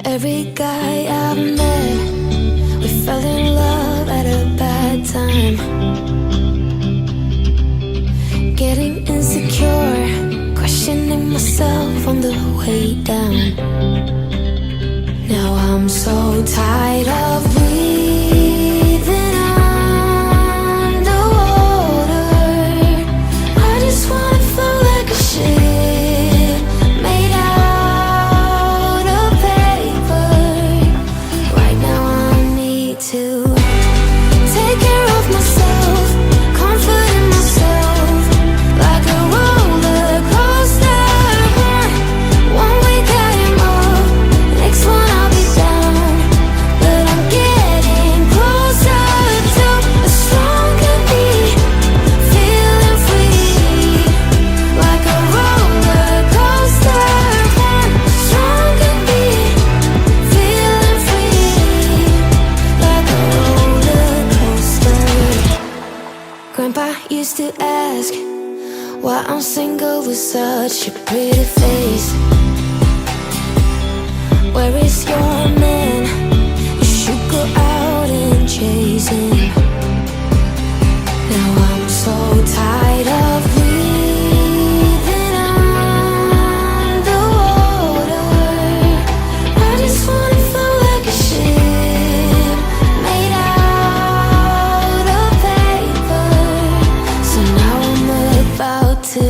Every guy I've met, we fell in love at a bad time. Getting insecure, questioning myself on the way down. Now I'm so tired of breathing underwater. I just wanna float like a ship made out of paper. Right now I need to take care of myself, comfort in myself, like a roller coaster. One week I am up, next one I'll be down, but I'm getting closer to a stronger me, feeling free, like a roller coaster. One stronger me, feeling free, like a roller coaster. Grandpa used to ask why I'm single with such a pretty face. Where is your man? You should go out and chase him. Now I'm so tired of breathing underwater. I just wanna float like a ship made out of paper. So now I'm about to